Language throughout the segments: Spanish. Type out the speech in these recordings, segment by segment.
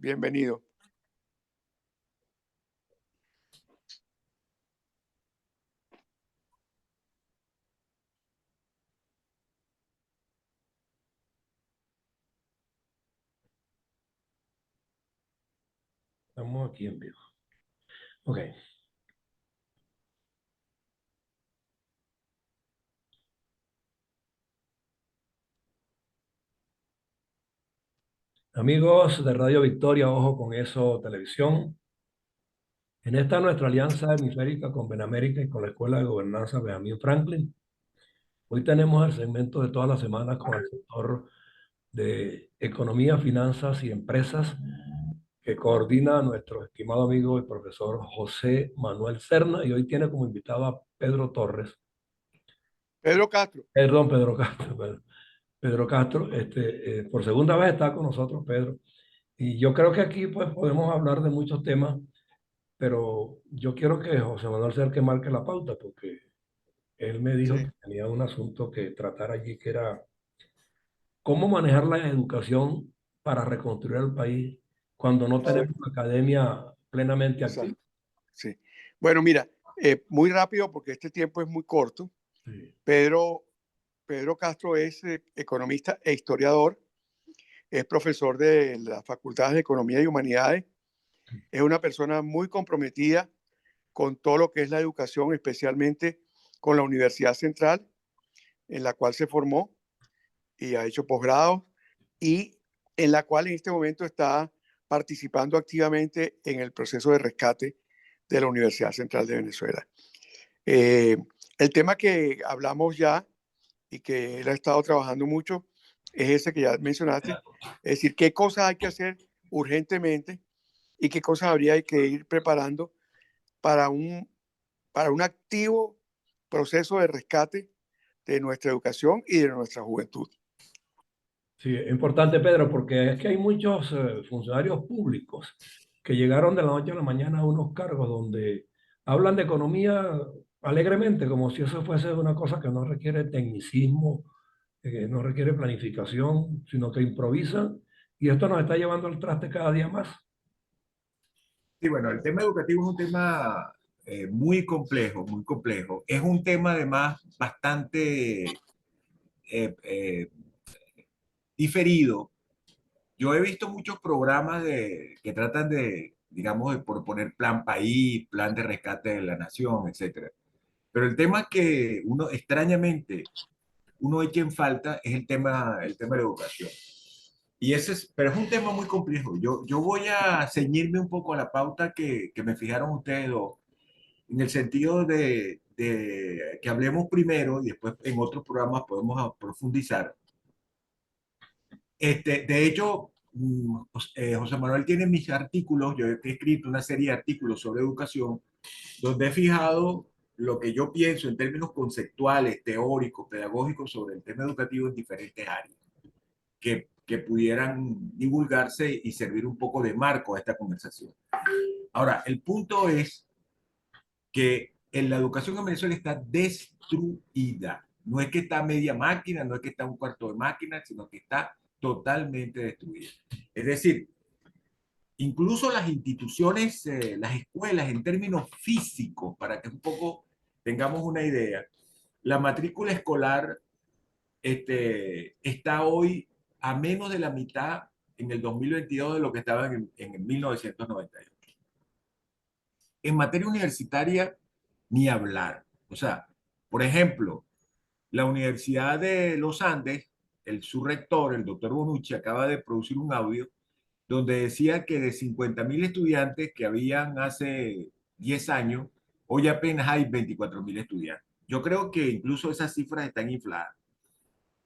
Bienvenido. Estamos aquí en vivo. Ok. Amigos de Radio Victoria, ojo con eso, televisión. En esta nuestra alianza hemisférica con Benamérica y con la Escuela de Gobernanza Benjamin Franklin, hoy tenemos el segmento de todas las semanas con el sector de Economía, Finanzas y Empresas que coordina nuestro estimado amigo el profesor José Manuel Serna, y hoy tiene como invitado a Pedro Torres. Pedro Castro. Perdón, Pedro Castro. Pedro Castro, por segunda vez está con nosotros, Pedro. Y yo creo que aquí pues podemos hablar de muchos temas, pero yo quiero que José Manuel sea el que marque la pauta, porque él me dijo Sí, que tenía un asunto que tratar allí, que era cómo manejar la educación para reconstruir el país cuando no tenemos exacto, una academia plenamente activa. exacto. Sí. Bueno, mira, muy rápido porque este tiempo es muy corto. Sí, Pedro, Pedro Castro es economista e historiador, es profesor de las facultades de Economía y Humanidades, es una persona muy comprometida con todo lo que es la educación, especialmente con la Universidad Central, en la cual se formó y ha hecho posgrados, y en la cual en este momento está participando activamente en el proceso de rescate de la Universidad Central de Venezuela. Eh, el tema que hablamos ya y que él ha estado trabajando mucho es ese que ya mencionaste, es decir, qué cosas hay que hacer urgentemente y qué cosas habría que ir preparando para para un activo proceso de rescate de nuestra educación y de nuestra juventud. sí, es importante, Pedro, porque es que hay muchos funcionarios públicos que llegaron de la noche a la mañana a unos cargos donde hablan de economía alegremente, como si eso fuese una cosa que no requiere tecnicismo, no requiere planificación, sino que improvisan, y esto nos está llevando al traste cada día más. Sí, bueno, el tema educativo es un tema muy complejo, muy complejo. Es un tema además bastante diferido. Yo he visto muchos programas que tratan de, digamos, de proponer plan país, plan de rescate de la nación, etcétera. Pero el tema que uno extrañamente uno echa en falta es el tema de la educación. Y ese es, pero es un tema muy complejo. Yo voy a ceñirme un poco a la pauta que me fijaron ustedes dos, en el sentido de que hablemos primero y después en otros programas podemos profundizar. De hecho, José Manuel tiene mis artículos, yo he escrito una serie de artículos sobre educación, donde he fijado lo que yo pienso en términos conceptuales, teóricos, pedagógicos sobre el tema educativo en diferentes áreas, que pudieran divulgarse y servir un poco de marco a esta conversación. Ahora, el punto es que en la educación en Venezuela está destruida. No es que está media máquina, no es que está un cuarto de máquina, sino que está totalmente destruida. Es decir, incluso las instituciones, las escuelas en términos físicos, para que un poco tengamos una idea, la matrícula escolar está hoy a menos de la mitad en el 2022 de lo que estaba en el 1998. En materia universitaria, ni hablar. O sea, por ejemplo, la Universidad de los Andes, su rector, el doctor Bonucci, acaba de producir un audio donde decía que de 50.000 estudiantes que habían hace 10 años, hoy apenas hay 24.000 estudiantes. Yo creo que incluso esas cifras están infladas.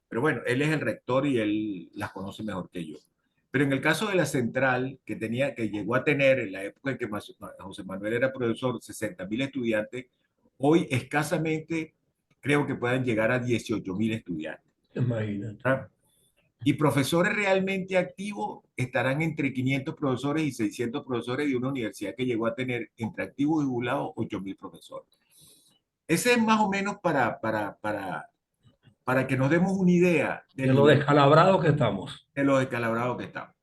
Pero bueno, él es el rector y él las conoce mejor que yo. Pero en el caso de la central, que llegó a tener en la época en que José Manuel era profesor 60.000 estudiantes, hoy escasamente creo que puedan llegar a 18.000 estudiantes. Imagínate. ¿Ah? Y profesores realmente activos estarán entre 500 profesores y 600 profesores de una universidad que llegó a tener entre activos y jubilados 8.000 profesores. Ese es más o menos para que nos demos una idea De del lo nivel descalabrados que estamos. de lo descalabrado que estamos.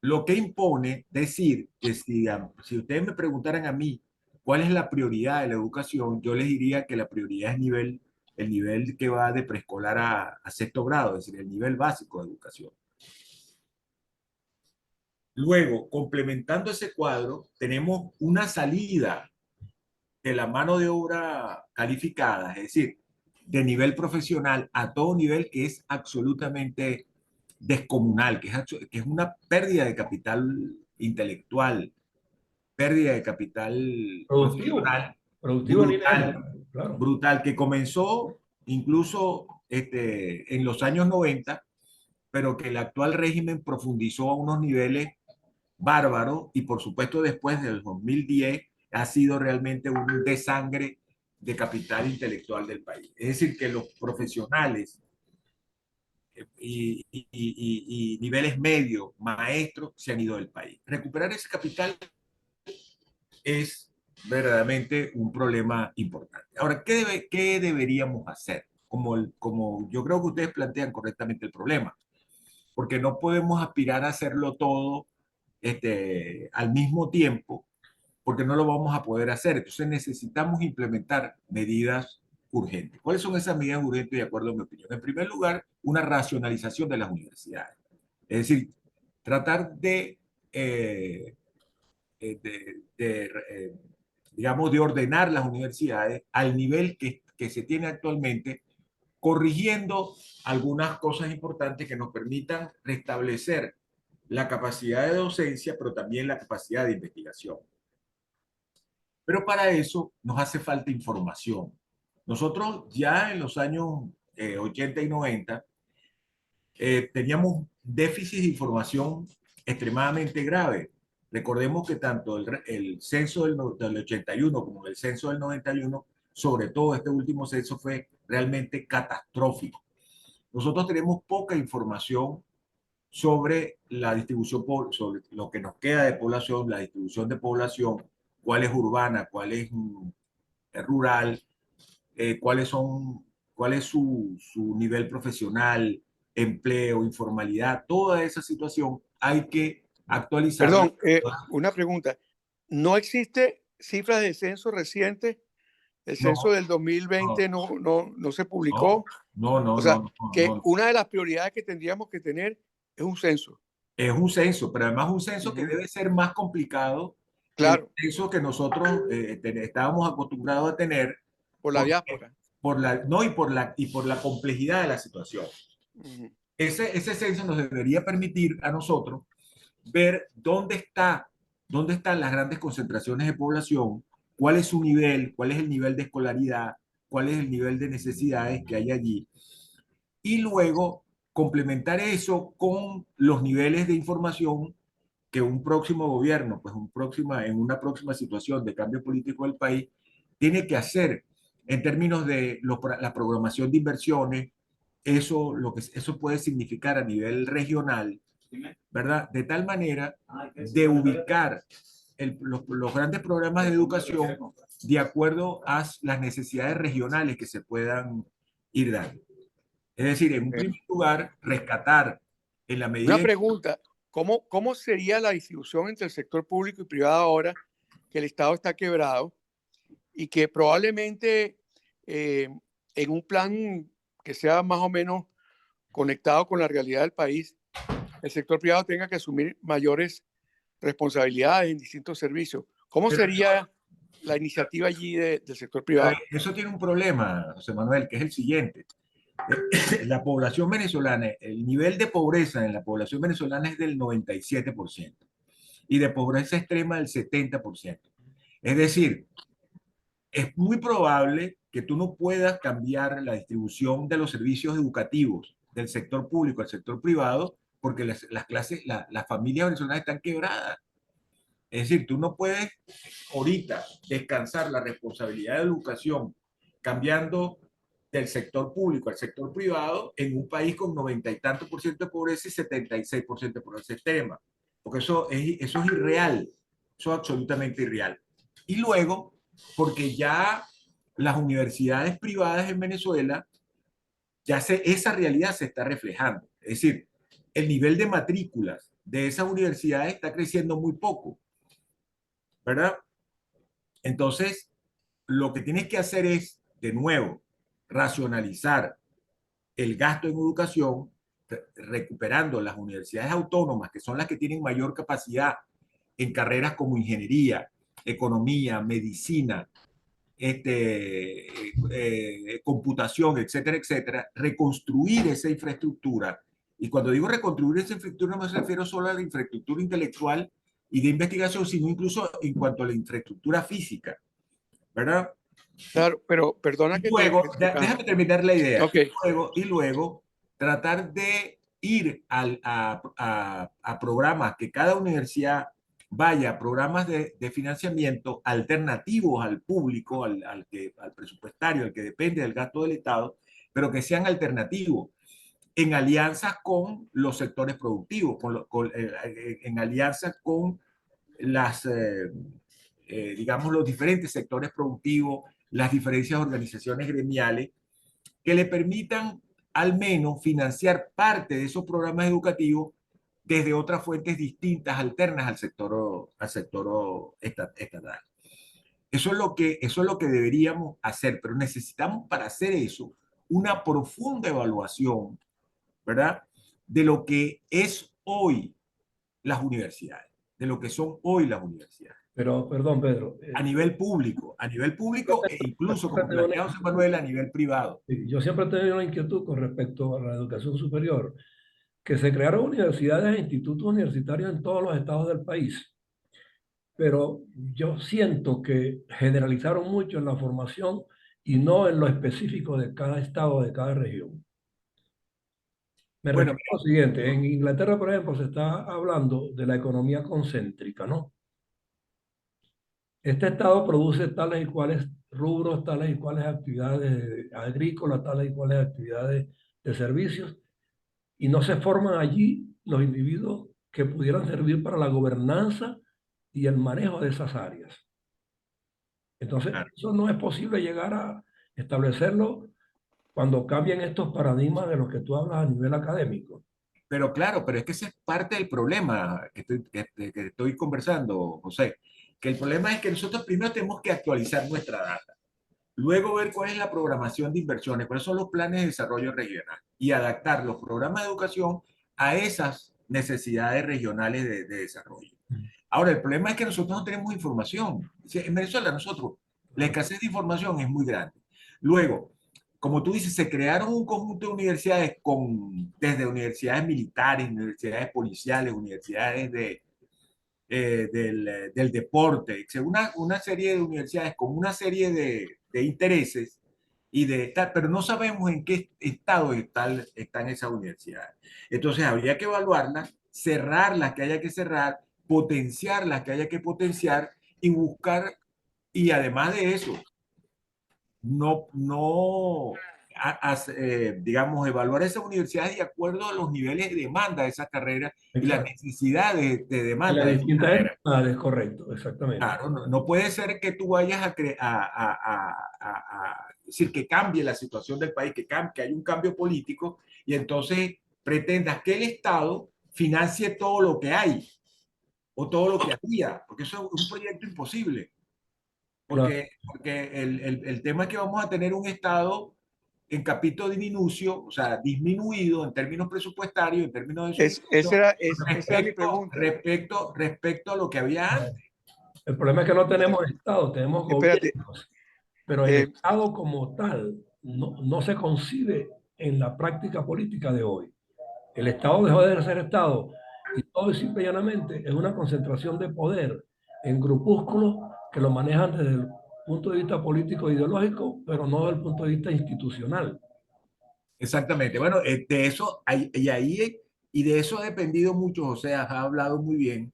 lo que impone decir que si ustedes me preguntaran a mí cuál es la prioridad de la educación, yo les diría que la prioridad es el nivel que va de preescolar a sexto grado, es decir, el nivel básico de educación. Luego, complementando ese cuadro, tenemos una salida de la mano de obra calificada, es decir, de nivel profesional a todo nivel, que es absolutamente descomunal, que es una pérdida de capital intelectual, pérdida de capital Productivo, profesional productivo en línea brutal, general, claro. brutal, que comenzó incluso en los años 90, pero que el actual régimen profundizó a unos niveles bárbaros y por supuesto después del 2010 ha sido realmente un desangre de capital intelectual del país. Es decir, que los profesionales y niveles medios, maestros, se han ido del país. Recuperar ese capital es verdaderamente un problema importante. Ahora, ¿qué deberíamos hacer? Como yo creo que ustedes plantean correctamente el problema, porque no podemos aspirar a hacerlo todo al mismo tiempo, porque no lo vamos a poder hacer. Entonces necesitamos implementar medidas urgentes. ¿Cuáles son esas medidas urgentes de acuerdo a mi opinión? En primer lugar, una racionalización de las universidades. Es decir, tratar digamos, de ordenar las universidades al nivel que se tiene actualmente, corrigiendo algunas cosas importantes que nos permitan restablecer la capacidad de docencia, pero también la capacidad de investigación. Pero para eso nos hace falta información. Nosotros ya en los años 80 y 90 teníamos déficit de información extremadamente grave. Recordemos que tanto el censo del 81 como el censo del 91, sobre todo este último censo, fue realmente catastrófico. Nosotros tenemos poca información sobre la distribución, sobre lo que nos queda de población, la distribución de población, cuál es urbana, cuál es rural, cuál es su nivel profesional, empleo, informalidad, toda esa situación hay que actualizarla. Perdón, una pregunta. ¿No existe cifras de censo reciente? El censo No, del 2020 no se publicó. no, no, O no, sea, no, que no. una de las prioridades que tendríamos que tener es un censo. Es un censo, pero además un censo que Ujú. debe ser más complicado que el Claro, censo que nosotros estábamos acostumbrados a tener por la por, diáspora. no, y por la complejidad de la situación. Ujú. Ese censo nos debería permitir a nosotros ver dónde están las grandes concentraciones de población, cuál es su nivel, cuál es el nivel de escolaridad, cuál es el nivel de necesidades que hay allí, y luego complementar eso con los niveles de información que un próximo gobierno, pues en una próxima situación de cambio político del país, tiene que hacer en términos de la programación de inversiones, eso puede significar a nivel regional, ¿verdad? De tal manera de ubicar los grandes programas de educación de acuerdo a las necesidades regionales que se puedan ir dando. Es decir, en un primer lugar, rescatar en la Una medida en pregunta, ¿cómo sería la distribución entre el sector público y privado ahora que el Estado está quebrado y que probablemente eh, en un plan que sea más o menos conectado con la realidad del país, el sector privado tenga que asumir mayores responsabilidades en distintos servicios? ¿Cómo sería la iniciativa allí del sector privado? eso tiene un problema, José Manuel, que es el siguiente. La población venezolana, el nivel de pobreza en la población venezolana es del 97% y de pobreza extrema del 70%. Es decir, es muy probable que tú no puedas cambiar la distribución de los servicios educativos del sector público al sector privado porque las familias venezolanas están quebradas. Es decir, tú no puedes ahorita descansar la responsabilidad de educación cambiando del sector público al sector privado en un país con 90 y tanto por ciento de pobreza y 76% de pobreza extrema. Porque eso es irreal, eso es absolutamente irreal. Y luego, porque ya las universidades privadas en Venezuela, esa realidad se está reflejando. Es decir, el nivel de matrículas de esas universidades está creciendo muy poco, ¿verdad? Entonces, lo que tienes que hacer es, de nuevo, racionalizar el gasto en educación, recuperando las universidades autónomas, que son las que tienen mayor capacidad en carreras como ingeniería, economía, medicina, computación, etcétera, etcétera, reconstruir esa infraestructura. Y cuando digo reconstruir esa infraestructura, no me refiero solo a la infraestructura intelectual y de investigación, sino incluso en cuanto a la infraestructura física, ¿verdad? Claro, pero perdona que te... Luego, déjame terminar la idea. Ok, Y luego tratar de ir a programas, que cada universidad vaya a programas de financiamiento alternativos al público, al presupuestario, al que depende del gasto del Estado, pero que sean alternativos, en alianzas con los sectores productivos, en alianzas con las, digamos, los diferentes sectores productivos, las diferentes organizaciones gremiales, que le permitan al menos financiar parte de esos programas educativos desde otras fuentes distintas, alternas al sector estatal. Eso es lo que deberíamos hacer, pero necesitamos para hacer eso una profunda evaluación, ¿verdad? De lo que es hoy las universidades, de lo que son hoy las universidades. Pero, perdón, Pedro. A nivel público e incluso, como plantea José Manuel, a nivel privado. Yo siempre he tenido una inquietud con respecto a la educación superior, que se crearon universidades e institutos universitarios en todos los estados del país, pero yo siento que generalizaron mucho en la formación y no en lo específico de cada estado, de cada región. Me Bueno, refiero a lo siguiente, en Inglaterra, por ejemplo, se está hablando de la economía concéntrica, ¿no? Este estado produce tales y cuales rubros, tales y cuales actividades agrícolas, tales y cuales actividades de servicios, y no se forman allí los individuos que pudieran servir para la gobernanza y el manejo de esas áreas. Entonces, claro. eso no es posible llegar a establecerlo cuando cambien estos paradigmas de los que tú hablas a nivel académico. Pero claro, pero es que ese es parte del problema que estoy conversando, José. Que el problema es que nosotros primero tenemos que actualizar nuestra data, luego ver cuál es la programación de inversiones, cuáles son los planes de desarrollo regional y adaptar los programas de educación a esas necesidades regionales de desarrollo. Ahora, el problema es que nosotros no tenemos información. En Venezuela, nosotros, la escasez de información es muy grande. Luego, como tú dices, se crearon un conjunto de universidades desde universidades militares, universidades policiales, universidades del deporte, una serie de universidades con una serie de intereses pero no sabemos en qué estado están esas universidades. Entonces habría que evaluarlas, cerrar las que haya que cerrar, potenciar las que haya que potenciar y buscar, y además de eso, no digamos, evaluar esas universidades de acuerdo a los niveles de demanda de esas carreras y las Exacto. necesidades de En demanda las de esas distintas carreras. entidades, correcto, exactamente. Claro, no puede ser que tú vayas decir que cambie la situación del país, que hay un cambio político y entonces pretendas que el Estado financie todo lo que hay o todo lo que había, porque eso es un proyecto imposible. Claro. Porque el tema es que vamos a tener un Estado en capítulo diminucio, o sea, disminuido en términos presupuestarios, en términos de su esa era mi pregunta. respecto a lo que había antes. El problema es que no tenemos Estado, tenemos Espérate, gobiernos, pero el eh, Estado como tal no se concibe en la práctica política de hoy. El Estado dejó de ser Estado y todo y simple y llanamente es una concentración de poder en grupúsculos que lo manejan desde el punto de vista político e ideológico, pero no desde el punto de vista institucional. Exactamente. Bueno, de eso, y de eso ha dependido mucho, o sea, ha hablado muy bien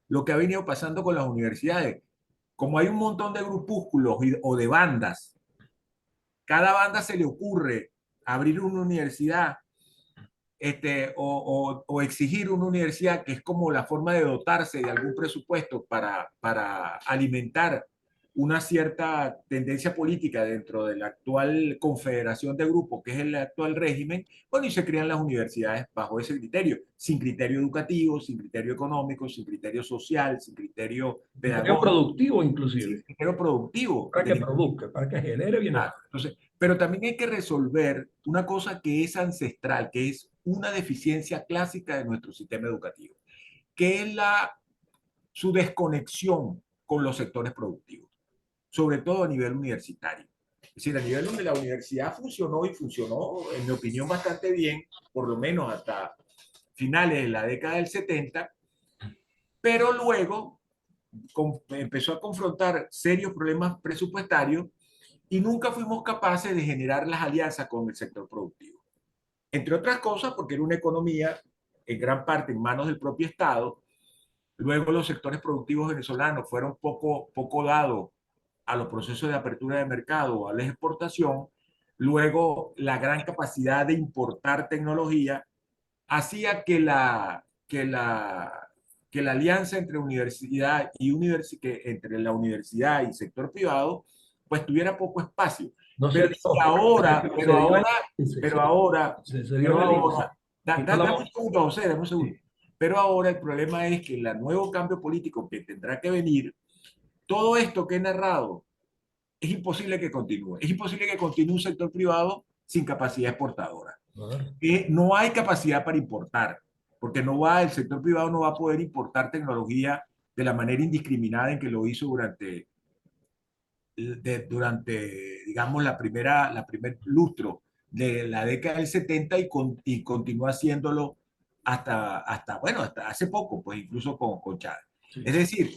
lo que ha venido pasando con las universidades. Como hay un montón de grupúsculos o de bandas, cada banda se le ocurre abrir una universidad o exigir una universidad que es como la forma de dotarse de algún presupuesto para alimentar una cierta tendencia política dentro de la actual confederación de grupos, que es el actual régimen, bueno, y se crean las universidades bajo ese criterio, sin criterio educativo, sin criterio económico, sin criterio social, sin criterio Criterio pedagógico, productivo sin inclusive, criterio productivo. para que produzca, para que genere Ah, bienestar. entonces, pero también hay que resolver una cosa que es ancestral, que es una deficiencia clásica de nuestro sistema educativo, que es su desconexión con los sectores productivos, sobre todo a nivel universitario. Es decir, a nivel donde la universidad funcionó y funcionó, en mi opinión, bastante bien, por lo menos hasta finales de la década del 70, pero luego empezó a confrontar serios problemas presupuestarios y nunca fuimos capaces de generar las alianzas con el sector productivo. Entre otras cosas, porque era una economía en gran parte en manos del propio Estado. Luego los sectores productivos venezolanos fueron poco dados a los procesos de apertura de mercado o a la exportación. Luego la gran capacidad de importar tecnología hacía que la alianza entre universidad y entre la universidad y sector privado pues tuviera poco espacio. No se Pero dio, si ahora, se dio el índice, se dio en pero el índice. ahora, Y no dame la, un segundo, José, dame un segundo. sí, Pero ahora el problema es que el nuevo cambio político que tendrá que venir, todo esto que he narrado, es imposible que continúe. Es imposible que continúe un sector privado sin capacidad exportadora. claro. No hay capacidad para importar, porque el sector privado no va a poder importar tecnología de la manera indiscriminada en que lo hizo durante digamos, la primer lustro de la década del 70 y continúa haciéndolo bueno, hasta hace poco, pues incluso con Chávez. Sí. Es decir,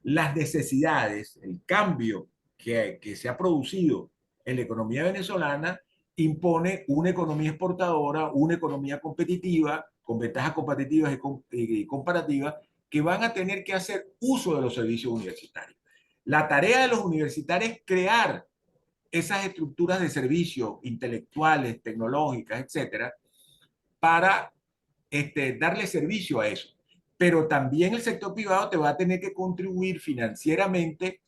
las necesidades, el cambio que se ha producido en la economía venezolana impone una economía exportadora, una economía competitiva, con ventajas competitivas y comparativas, que van a tener que hacer uso de los servicios universitarios. La tarea de los universitarios es crear esas estructuras de servicio intelectuales, tecnológicas, etcétera, para darle servicio a eso. Pero también el sector privado te va a tener que contribuir financieramente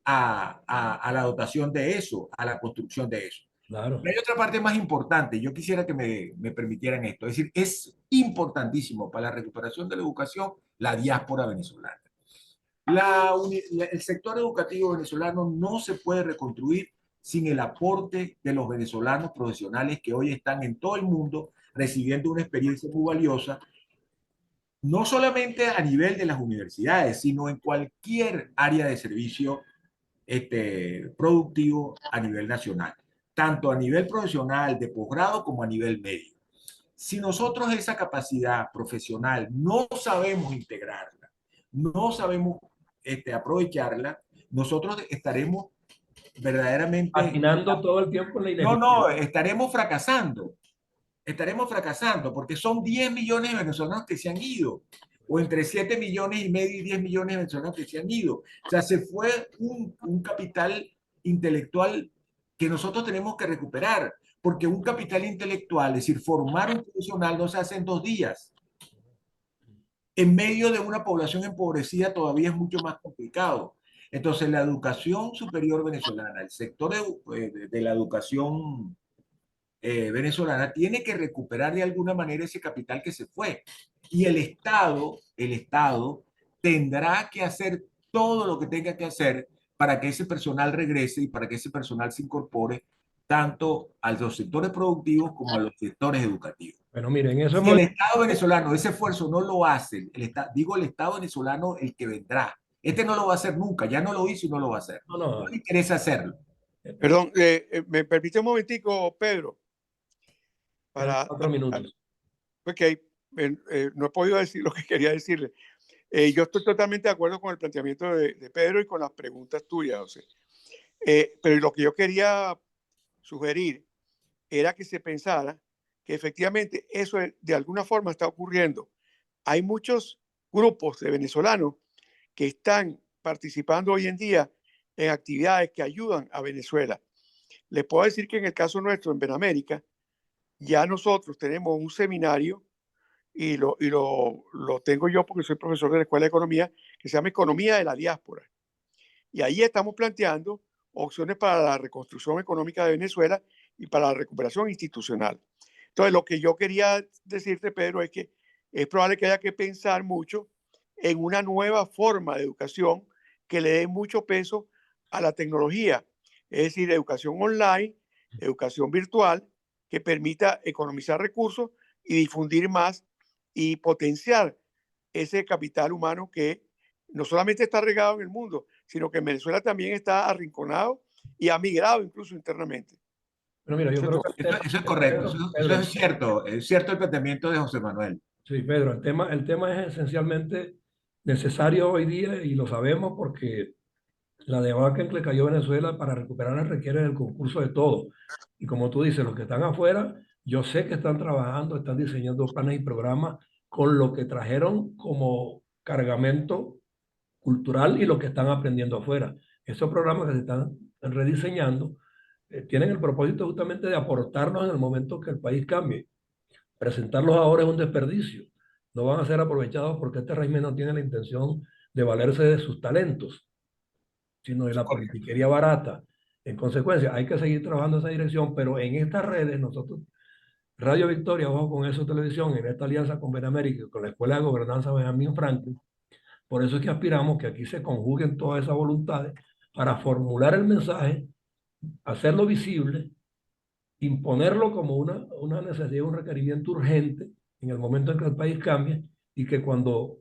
a la dotación de eso, a la construcción de eso. Claro. Pero hay otra parte más importante. Yo quisiera que me permitieran esto. Es decir, es importantísimo para la recuperación de la educación la diáspora venezolana. El sector educativo venezolano no se puede reconstruir sin el aporte de los venezolanos profesionales que hoy están en todo el mundo recibiendo una experiencia muy valiosa, no solamente a nivel de las universidades, sino en cualquier área de servicio productivo a nivel nacional, tanto a nivel profesional de posgrado como a nivel medio. Si nosotros esa capacidad profesional no sabemos integrarla, no sabemos aprovecharla, nosotros estaremos verdaderamente... Patinando todo el tiempo en la No, ineficiencia. estaremos fracasando porque son 10 millones de venezolanos que se han ido, o entre 7 millones y medio y 10 millones de venezolanos que se han ido. O sea, se fue un capital intelectual que nosotros tenemos que recuperar, porque un capital intelectual, es decir, formar un profesional no se hace en 2 días. En medio de una población empobrecida todavía es mucho más complicado. Entonces, la educación superior venezolana, el sector de la educación venezolana tiene que recuperar de alguna manera ese capital que se fue. Y el Estado tendrá que hacer todo lo que tenga que hacer para que ese personal regrese y para que ese personal se incorpore tanto a los sectores productivos como a los sectores educativos. Bueno, miren, eso Si hemos... el Estado venezolano ese esfuerzo no lo hace, digo el Estado venezolano el que vendrá, este no lo va a hacer nunca, ya no lo hizo y no lo va a hacer. No, No no. le interesa hacerlo. Perdón, ¿me permite un momentico, Pedro? Quedan Para, 4 minutos. porque no he podido decir lo que quería decirle. Yo estoy totalmente de acuerdo con el planteamiento de Pedro y con las preguntas tuyas, José. Pero lo que yo quería sugerir era que se pensara que efectivamente eso de alguna forma está ocurriendo. Hay muchos grupos de venezolanos que están participando hoy en día en actividades que ayudan a Venezuela. Les puedo decir que en el caso nuestro, en Benamérica, ya nosotros tenemos un seminario y lo tengo yo porque soy profesor de la Escuela de Economía, que se llama Economía de la Diáspora. Y ahí estamos planteando opciones para la reconstrucción económica de Venezuela y para la recuperación institucional. Entonces, lo que yo quería decirte, Pedro, es que es probable que haya que pensar mucho en una nueva forma de educación que le dé mucho peso a la tecnología, es decir, educación online, educación virtual, que permita economizar recursos y difundir más y potenciar ese capital humano que no solamente está regado en el mundo, sino que en Venezuela también está arrinconado y ha migrado incluso internamente. Pero mira, yo Eso es creo todo. que el tema, Eso es correcto, eso Pedro, es cierto el planteamiento de José Manuel. sí, Pedro, el tema es esencialmente necesario hoy día y lo sabemos porque la debacle que le cayó a Venezuela para recuperarla requiere del concurso de todos. Y como tú dices, los que están afuera, yo sé que están trabajando, están diseñando planes y programas con lo que trajeron como cargamento cultural y lo que están aprendiendo afuera. Esos programas que se están rediseñando tienen el propósito justamente de aportarnos en el momento que el país cambie. Presentarlos ahora es un desperdicio. No van a ser aprovechados porque este régimen no tiene la intención de valerse de sus talentos, sino de la politiquería barata. En consecuencia, hay que seguir trabajando en esa dirección, pero en estas redes, nosotros, Radio Victoria, ojo con eso, televisión, en esta alianza con Benamérica y con la Escuela de Gobernanza Benjamín Franklin, por eso es que aspiramos que aquí se conjuguen todas esas voluntades para formular el mensaje, hacerlo visible, imponerlo como una necesidad, un requerimiento urgente en el momento en que el país cambie y que cuando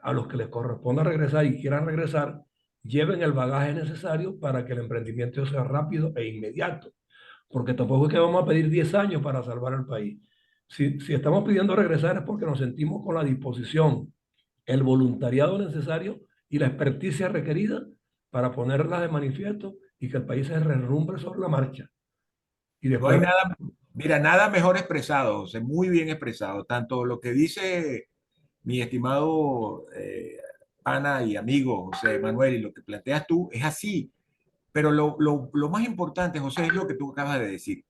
a los que les corresponda regresar y quieran regresar, lleven el bagaje necesario para que el emprendimiento sea rápido e inmediato. Porque tampoco es que vamos a pedir 10 años para salvar el país. Si estamos pidiendo regresar es porque nos sentimos con la disposición, el voluntariado necesario y la experticia requerida para ponerlas de manifiesto y que el país se derrumbe sobre la marcha. Y No hay después, nada, mira, nada mejor expresado, José, muy bien expresado. Tanto lo que dice mi estimado pana y amigo José Manuel y lo que planteas tú es así. Pero lo más importante, José, es lo que tú acabas de decir,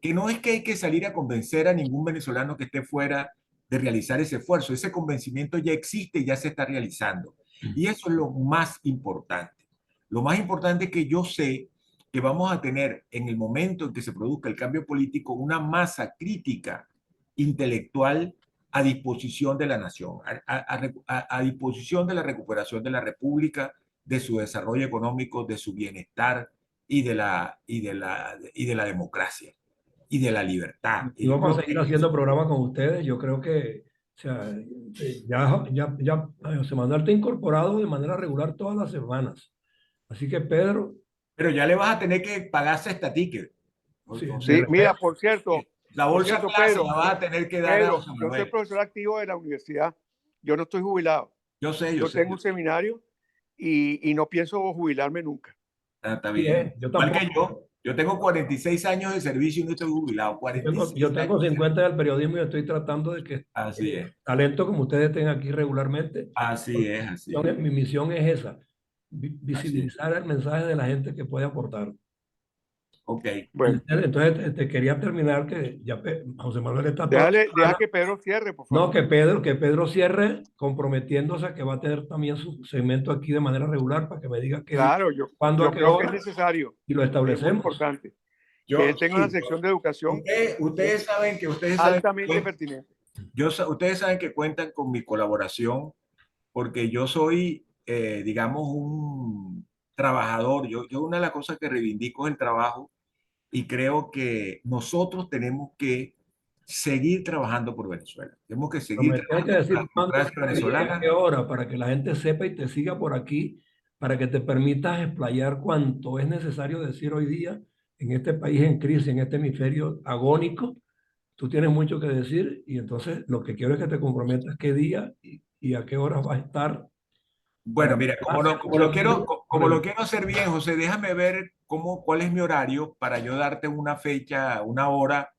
que no es que hay que salir a convencer a ningún venezolano que esté fuera de realizar ese esfuerzo. Ese convencimiento ya existe y ya se está realizando. Y eso es lo más importante. Lo más importante es que yo sé que vamos a tener en el momento en que se produzca el cambio político una masa crítica intelectual a disposición de la nación, a disposición de la recuperación de la República, de su desarrollo económico, de su bienestar y de la democracia y de la libertad. y Y yo vamos a creo seguir que haciendo programas con ustedes. Yo creo que, o sea, ya José Manuel te ha incorporado de manera regular todas las semanas. Así que Pedro, pero ya le vas a tener que pagarse esta ticket. sí, O de sea, Sí, mira, repente, la bolsa clase la vas a tener que dar a José Yo soy Manuel. profesor activo de la universidad. Yo no estoy jubilado. Yo Yo sé, tengo yo un sé. seminario y no pienso jubilarme nunca. Ah, está sí, bien. yo Igual que tampoco. yo. Yo tengo 46 años de servicio y no estoy jubilado. Yo 46 tengo años de servicio. 50 del periodismo y estoy tratando de que Así es. talento como ustedes estén aquí regularmente. Así es, así es. Mi misión es esa, Así es. visibilizar el mensaje de la gente que puede aportar. Ok. Bueno, Entonces, te quería terminar que ya José Manuel está toda la deja semana. que Pedro cierre, por No, favor. que Pedro cierre comprometiéndose a que va a tener también su segmento aquí de manera regular para que me diga qué día, Claro, cuándo, a yo qué creo que es hora necesario, y lo es muy establecemos. importante que Yo, él tenga una sí. sección de educación Ustedes saben que altamente pertinente. ustedes saben que cuentan con mi colaboración porque yo soy, digamos, un trabajador. Yo una de las cosas que reivindico es el trabajo y creo que nosotros tenemos que seguir trabajando por Venezuela. Tenemos que Pero seguir me tienes que trabajando por la decir cuándo, democracia qué día, y a qué venezolana. hora, para que la gente sepa y te siga por aquí, para que te permitas explayar cuanto es necesario decir hoy día en este país en crisis, en este hemisferio agónico. Tú tienes mucho que decir y entonces lo que quiero es que te comprometas qué día y a qué hora vas a estar Bueno, para mira, como, más lo, como, lo quiero, por como lo quiero hacer bien, José, déjame ver cuál es mi horario para yo darte una fecha, una hora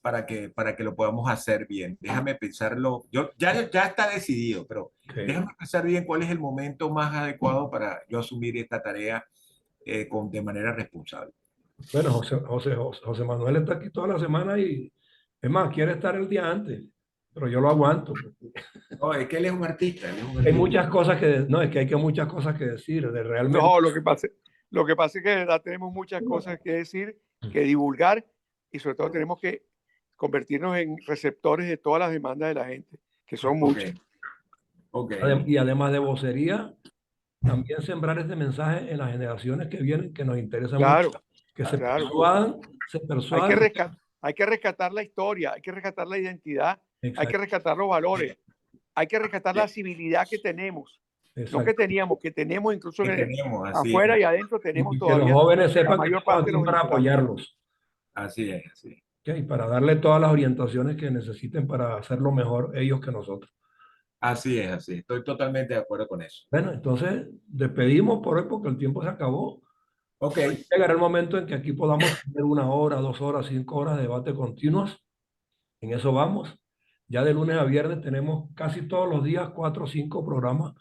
para que lo podamos hacer bien. Déjame pensarlo. Ya está decidido, pero Ok. déjame pensar bien cuál es el momento más adecuado para yo asumir esta tarea de manera responsable. Bueno, José Manuel está aquí toda la semana y es más, quiere estar el día antes. pero yo lo aguanto. No, es que él es un artista, él es un Hay artista. muchas cosas que, no, es que hay que muchas cosas que decir, de realmente. No, lo que pasa es que de verdad tenemos muchas cosas que decir, que divulgar y sobre todo tenemos que convertirnos en receptores de todas las demandas de la gente, que son Ok, muchas. ok. Y además de vocería, también sembrar este mensaje en las generaciones que vienen, que nos interesa mucho, Claro, que se claro. persuadan. Hay que rescatar la historia, hay que rescatar la identidad, hay que Exacto, rescatar los valores, hay que rescatar la civilidad que tenemos, no que exacto. teníamos, que tenemos incluso Que tenemos, así es, afuera y adentro tenemos Y que los todavía jóvenes la sepan que mayor estamos parte de aquí los para venezolanos. apoyarlos, así es, así es. ¿ok? Y para darle todas las orientaciones que necesiten para hacerlo mejor ellos que nosotros. Así es, así es. Estoy totalmente de acuerdo con eso. Bueno, entonces despedimos por hoy porque el tiempo se acabó. Ok, Llegará el momento en que aquí podamos tener 1 hora, 2 horas, 5 horas de debate continuos. En eso vamos. Ya de lunes a viernes tenemos casi todos los días 4 o 5 programas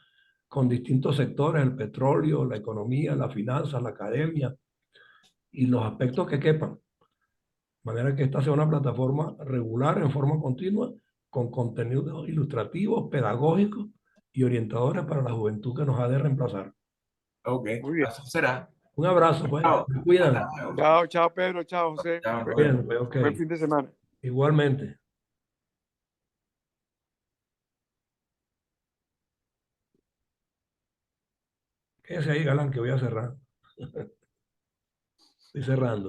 con distintos sectores, el petróleo, la economía, la finanza, la academia y los aspectos que quepan. De manera que esta sea una plataforma regular en forma continua con contenidos ilustrativos, pedagógicos y orientadores para la juventud que nos ha de reemplazar. ok, Muy bien. así será. Un abrazo, pues. Chao. Se cuidan. Hasta luego. Chao, chao Pedro, chao José. Chao, nos Bien, vemos. pues, ok. Buen fin de semana. Igualmente. Quédese ahí, Galán, que voy a cerrar. Estoy cerrando.